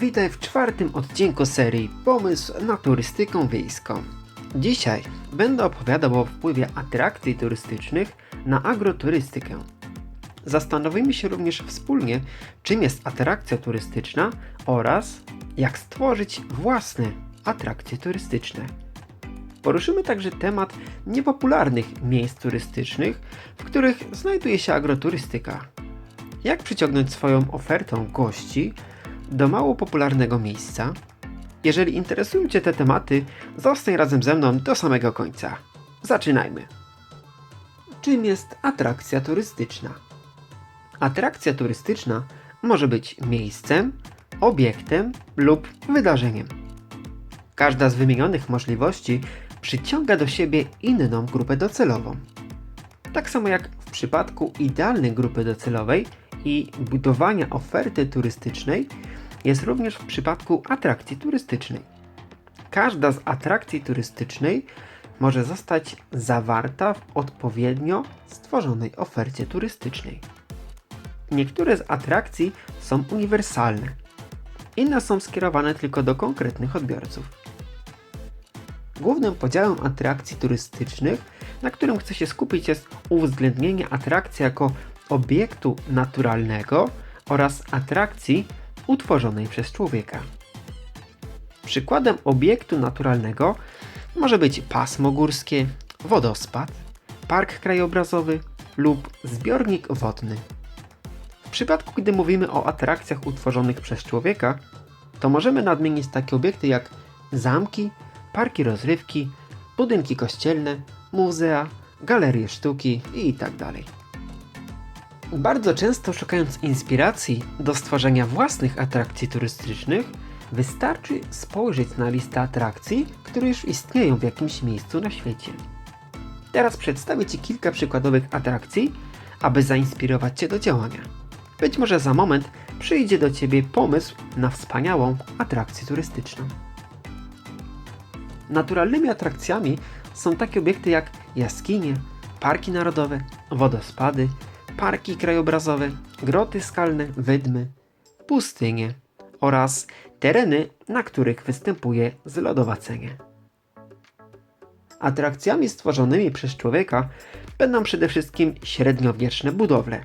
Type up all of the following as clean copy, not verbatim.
Witaj w czwartym odcinku serii Pomysł na turystykę wiejską. Dzisiaj będę opowiadał o wpływie atrakcji turystycznych na agroturystykę. Zastanowimy się również wspólnie, czym jest atrakcja turystyczna oraz jak stworzyć własne atrakcje turystyczne. Poruszymy także temat niepopularnych miejsc turystycznych, w których znajduje się agroturystyka. Jak przyciągnąć swoją ofertą gości do mało popularnego miejsca? Jeżeli interesują Cię te tematy, zostań razem ze mną do samego końca. Zaczynajmy! Czym jest atrakcja turystyczna? Atrakcja turystyczna może być miejscem, obiektem lub wydarzeniem. Każda z wymienionych możliwości przyciąga do siebie inną grupę docelową. Tak samo jak w przypadku idealnej grupy docelowej i budowania oferty turystycznej, jest również w przypadku atrakcji turystycznej. Każda z atrakcji turystycznej może zostać zawarta w odpowiednio stworzonej ofercie turystycznej. Niektóre z atrakcji są uniwersalne, inne są skierowane tylko do konkretnych odbiorców. Głównym podziałem atrakcji turystycznych, na którym chcę się skupić, jest uwzględnienie atrakcji jako obiektu naturalnego oraz atrakcji utworzonej przez człowieka. Przykładem obiektu naturalnego może być pasmo górskie, wodospad, park krajobrazowy lub zbiornik wodny. W przypadku, gdy mówimy o atrakcjach utworzonych przez człowieka, to możemy nadmienić takie obiekty jak zamki, parki rozrywki, budynki kościelne, muzea, galerie sztuki itd. Bardzo często, szukając inspiracji do stworzenia własnych atrakcji turystycznych, wystarczy spojrzeć na listę atrakcji, które już istnieją w jakimś miejscu na świecie. Teraz przedstawię Ci kilka przykładowych atrakcji, aby zainspirować Cię do działania. Być może za moment przyjdzie do Ciebie pomysł na wspaniałą atrakcję turystyczną. Naturalnymi atrakcjami są takie obiekty jak jaskinie, parki narodowe, wodospady, parki krajobrazowe, groty skalne, wydmy, pustynie oraz tereny, na których występuje zlodowacenie. Atrakcjami stworzonymi przez człowieka będą przede wszystkim średniowieczne budowle.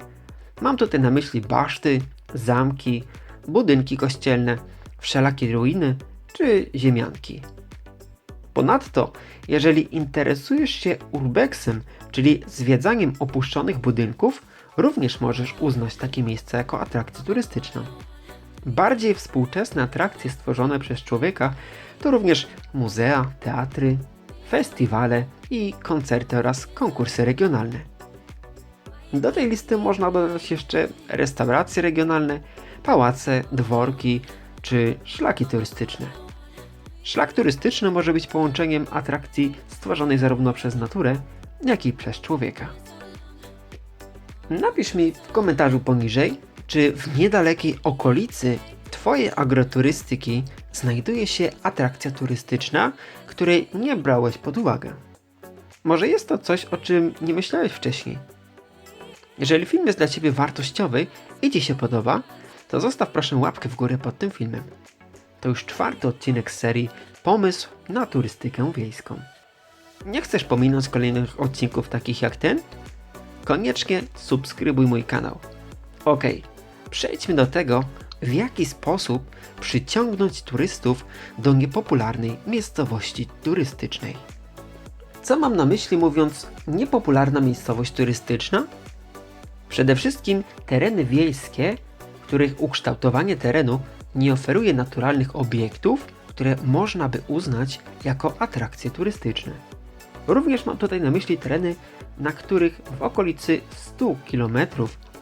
Mam tutaj na myśli baszty, zamki, budynki kościelne, wszelakie ruiny czy ziemianki. Ponadto, jeżeli interesujesz się urbexem, czyli zwiedzaniem opuszczonych budynków, również możesz uznać takie miejsce jako atrakcję turystyczną. Bardziej współczesne atrakcje stworzone przez człowieka to również muzea, teatry, festiwale i koncerty oraz konkursy regionalne. Do tej listy można dodać jeszcze restauracje regionalne, pałace, dworki czy szlaki turystyczne. Szlak turystyczny może być połączeniem atrakcji stworzonej zarówno przez naturę, jak i przez człowieka. Napisz mi w komentarzu poniżej, czy w niedalekiej okolicy Twojej agroturystyki znajduje się atrakcja turystyczna, której nie brałeś pod uwagę. Może jest to coś, o czym nie myślałeś wcześniej. Jeżeli film jest dla Ciebie wartościowy i Ci się podoba, to zostaw proszę łapkę w górę pod tym filmem. To już czwarty odcinek z serii Pomysł na turystykę wiejską. Nie chcesz pominąć kolejnych odcinków takich jak ten? Koniecznie subskrybuj mój kanał. Ok, przejdźmy do tego, w jaki sposób przyciągnąć turystów do niepopularnej miejscowości turystycznej. Co mam na myśli mówiąc niepopularna miejscowość turystyczna? Przede wszystkim tereny wiejskie, których ukształtowanie terenu nie oferuje naturalnych obiektów, które można by uznać jako atrakcje turystyczne. Również mam tutaj na myśli tereny, na których w okolicy 100 km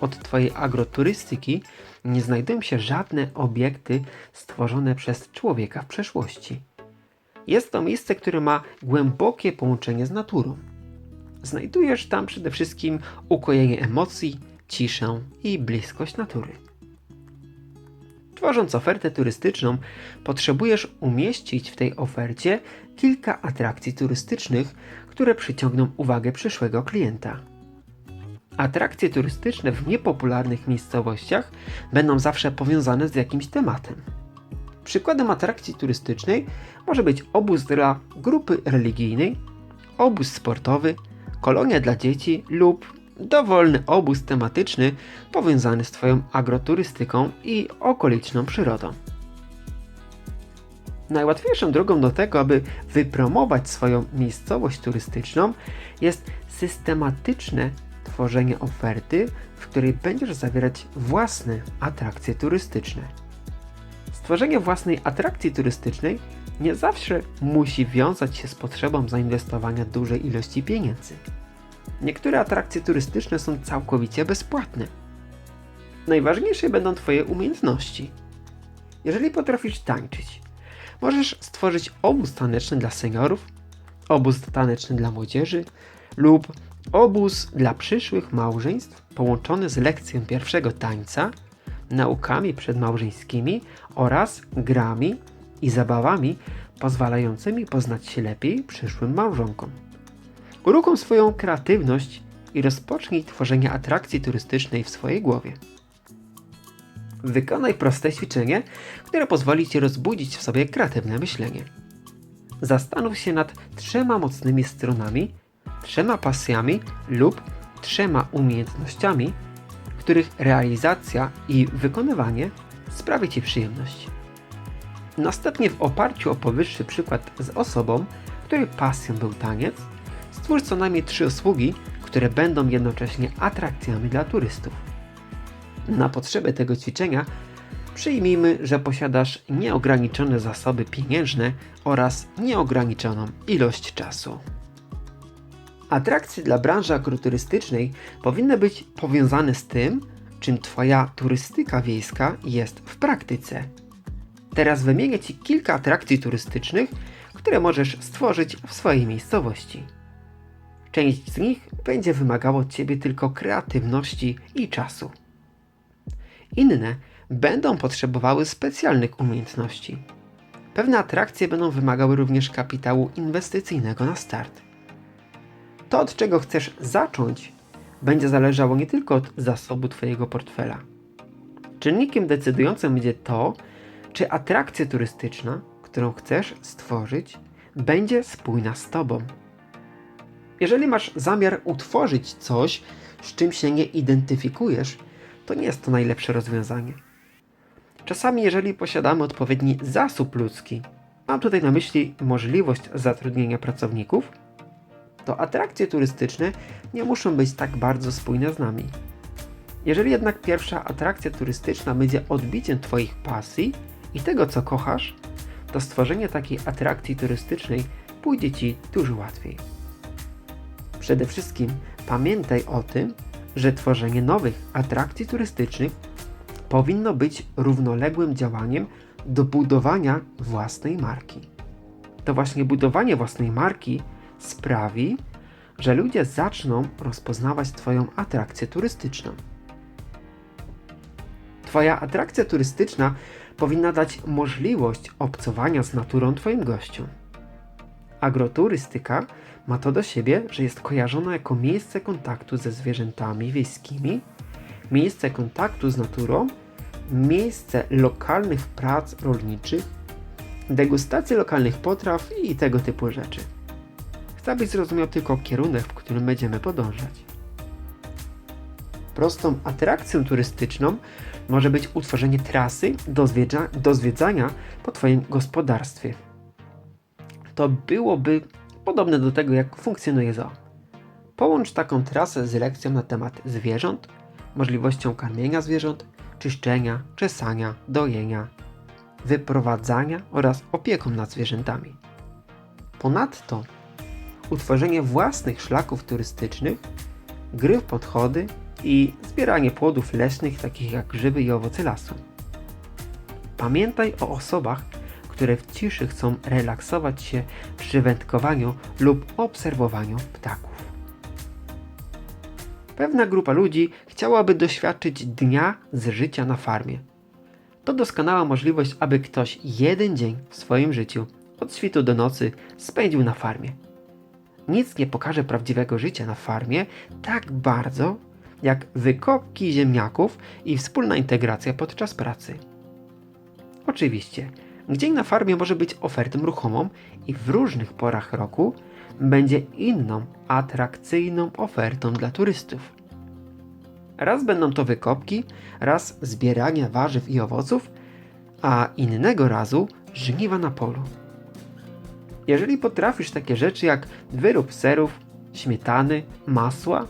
od Twojej agroturystyki nie znajdują się żadne obiekty stworzone przez człowieka w przeszłości. Jest to miejsce, które ma głębokie połączenie z naturą. Znajdujesz tam przede wszystkim ukojenie emocji, ciszę i bliskość natury. Tworząc ofertę turystyczną, potrzebujesz umieścić w tej ofercie kilka atrakcji turystycznych, które przyciągną uwagę przyszłego klienta. Atrakcje turystyczne w niepopularnych miejscowościach będą zawsze powiązane z jakimś tematem. Przykładem atrakcji turystycznej może być obóz dla grupy religijnej, obóz sportowy, kolonia dla dzieci lub dowolny obóz tematyczny powiązany z Twoją agroturystyką i okoliczną przyrodą. Najłatwiejszą drogą do tego, aby wypromować swoją miejscowość turystyczną, jest systematyczne tworzenie oferty, w której będziesz zawierać własne atrakcje turystyczne. Stworzenie własnej atrakcji turystycznej nie zawsze musi wiązać się z potrzebą zainwestowania dużej ilości pieniędzy. Niektóre atrakcje turystyczne są całkowicie bezpłatne. Najważniejsze będą Twoje umiejętności. Jeżeli potrafisz tańczyć, możesz stworzyć obóz taneczny dla seniorów, obóz taneczny dla młodzieży lub obóz dla przyszłych małżeństw połączony z lekcją pierwszego tańca, naukami przedmałżeńskimi oraz grami i zabawami pozwalającymi poznać się lepiej przyszłym małżonkom. Uruchom swoją kreatywność i rozpocznij tworzenie atrakcji turystycznej w swojej głowie. Wykonaj proste ćwiczenie, które pozwoli Ci rozbudzić w sobie kreatywne myślenie. Zastanów się nad 3 mocnymi stronami, 3 pasjami lub 3 umiejętnościami, których realizacja i wykonywanie sprawi Ci przyjemność. Następnie w oparciu o powyższy przykład z osobą, której pasją był taniec, stwórz co najmniej 3 usługi, które będą jednocześnie atrakcjami dla turystów. Na potrzeby tego ćwiczenia przyjmijmy, że posiadasz nieograniczone zasoby pieniężne oraz nieograniczoną ilość czasu. Atrakcje dla branży agroturystycznej powinny być powiązane z tym, czym Twoja turystyka wiejska jest w praktyce. Teraz wymienię Ci kilka atrakcji turystycznych, które możesz stworzyć w swojej miejscowości. Część z nich będzie wymagała od Ciebie tylko kreatywności i czasu. Inne będą potrzebowały specjalnych umiejętności. Pewne atrakcje będą wymagały również kapitału inwestycyjnego na start. To, od czego chcesz zacząć, będzie zależało nie tylko od zasobu Twojego portfela. Czynnikiem decydującym będzie to, czy atrakcja turystyczna, którą chcesz stworzyć, będzie spójna z Tobą. Jeżeli masz zamiar utworzyć coś, z czym się nie identyfikujesz, to nie jest to najlepsze rozwiązanie. Czasami, jeżeli posiadamy odpowiedni zasób ludzki, mam tutaj na myśli możliwość zatrudnienia pracowników, to atrakcje turystyczne nie muszą być tak bardzo spójne z nami. Jeżeli jednak pierwsza atrakcja turystyczna będzie odbiciem Twoich pasji i tego, co kochasz, to stworzenie takiej atrakcji turystycznej pójdzie Ci dużo łatwiej. Przede wszystkim pamiętaj o tym, że tworzenie nowych atrakcji turystycznych powinno być równoległym działaniem do budowania własnej marki. To właśnie budowanie własnej marki sprawi, że ludzie zaczną rozpoznawać Twoją atrakcję turystyczną. Twoja atrakcja turystyczna powinna dać możliwość obcowania z naturą Twoim gościom. Agroturystyka ma to do siebie, że jest kojarzona jako miejsce kontaktu ze zwierzętami wiejskimi, miejsce kontaktu z naturą, miejsce lokalnych prac rolniczych, degustacji lokalnych potraw i tego typu rzeczy. Chcę, byś zrozumiał tylko kierunek, w którym będziemy podążać. Prostą atrakcją turystyczną może być utworzenie trasy do zwiedzania po Twoim gospodarstwie. To byłoby podobne do tego, jak funkcjonuje zoo. Połącz taką trasę z lekcją na temat zwierząt, możliwością karmienia zwierząt, czyszczenia, czesania, dojenia, wyprowadzania oraz opieką nad zwierzętami. Ponadto utworzenie własnych szlaków turystycznych, gry w podchody i zbieranie płodów leśnych takich jak grzyby i owoce lasu. Pamiętaj o osobach, które w ciszy chcą relaksować się przy wędkowaniu lub obserwowaniu ptaków. Pewna grupa ludzi chciałaby doświadczyć dnia z życia na farmie. To doskonała możliwość, aby ktoś jeden dzień w swoim życiu, od świtu do nocy, spędził na farmie. Nic nie pokaże prawdziwego życia na farmie tak bardzo, jak wykopki ziemniaków i wspólna integracja podczas pracy. Oczywiście, Dzień na farmie może być ofertą ruchomą i w różnych porach roku będzie inną, atrakcyjną ofertą dla turystów. Raz będą to wykopki, raz zbieranie warzyw i owoców, a innego razu żniwa na polu. Jeżeli potrafisz takie rzeczy jak wyrób serów, śmietany, masła,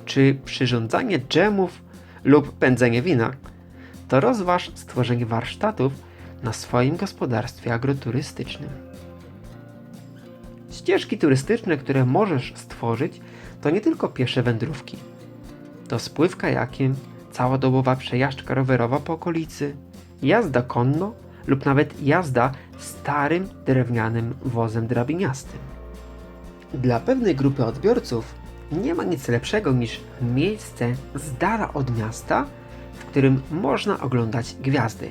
czy przyrządzanie dżemów lub pędzenie wina, to rozważ stworzenie warsztatów na swoim gospodarstwie agroturystycznym. Ścieżki turystyczne, które możesz stworzyć, to nie tylko piesze wędrówki. To spływ kajakiem, całodobowa przejażdżka rowerowa po okolicy, jazda konno lub nawet jazda starym drewnianym wozem drabiniastym. Dla pewnej grupy odbiorców nie ma nic lepszego niż miejsce z dala od miasta, w którym można oglądać gwiazdy,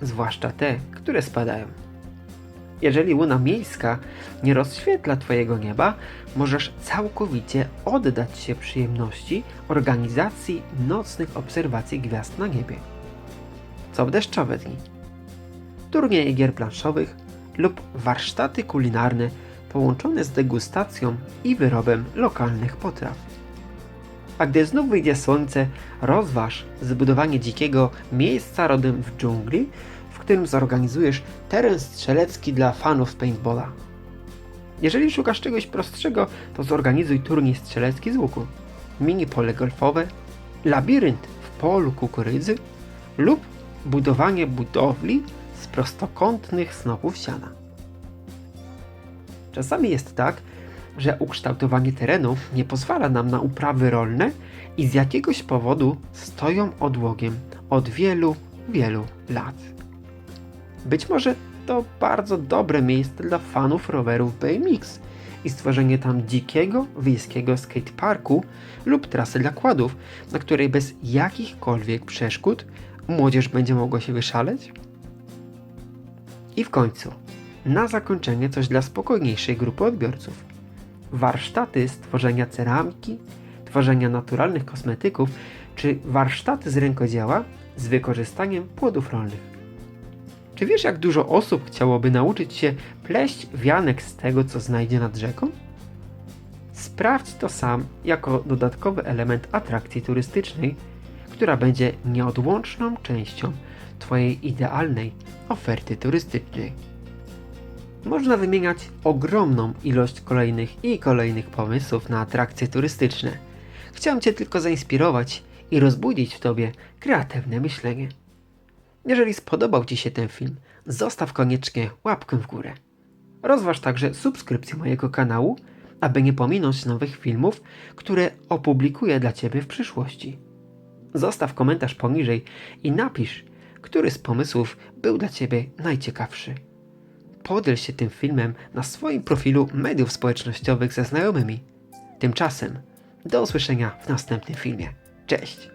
zwłaszcza te, które spadają. Jeżeli łuna miejska nie rozświetla Twojego nieba, możesz całkowicie oddać się przyjemności organizacji nocnych obserwacji gwiazd na niebie. Co w deszczowe dni? Turnieje gier planszowych lub warsztaty kulinarne połączone z degustacją i wyrobem lokalnych potraw. A gdy znów wyjdzie słońce, rozważ zbudowanie dzikiego miejsca rodem w dżungli, w którym zorganizujesz teren strzelecki dla fanów paintballa. Jeżeli szukasz czegoś prostszego, to zorganizuj turniej strzelecki z łuku, mini pole golfowe, labirynt w polu kukurydzy lub budowanie budowli z prostokątnych snopów siana. Czasami jest tak, że ukształtowanie terenu nie pozwala nam na uprawy rolne i z jakiegoś powodu stoją odłogiem od wielu, wielu lat. Być może to bardzo dobre miejsce dla fanów rowerów BMX i stworzenie tam dzikiego, wiejskiego skateparku lub trasy dla kładów, na której bez jakichkolwiek przeszkód młodzież będzie mogła się wyszaleć. I w końcu, na zakończenie coś dla spokojniejszej grupy odbiorców. Warsztaty stworzenia ceramiki, tworzenia naturalnych kosmetyków, czy warsztaty z rękodzieła z wykorzystaniem płodów rolnych. Czy wiesz, jak dużo osób chciałoby nauczyć się pleść wianek z tego, co znajdzie nad rzeką? Sprawdź to sam jako dodatkowy element atrakcji turystycznej, która będzie nieodłączną częścią Twojej idealnej oferty turystycznej. Można wymieniać ogromną ilość kolejnych pomysłów na atrakcje turystyczne. Chciałem Cię tylko zainspirować i rozbudzić w Tobie kreatywne myślenie. Jeżeli spodobał Ci się ten film, zostaw koniecznie łapkę w górę. Rozważ także subskrypcję mojego kanału, aby nie pominąć nowych filmów, które opublikuję dla Ciebie w przyszłości. Zostaw komentarz poniżej i napisz, który z pomysłów był dla Ciebie najciekawszy. Podziel się tym filmem na swoim profilu mediów społecznościowych ze znajomymi. Tymczasem do usłyszenia w następnym filmie. Cześć!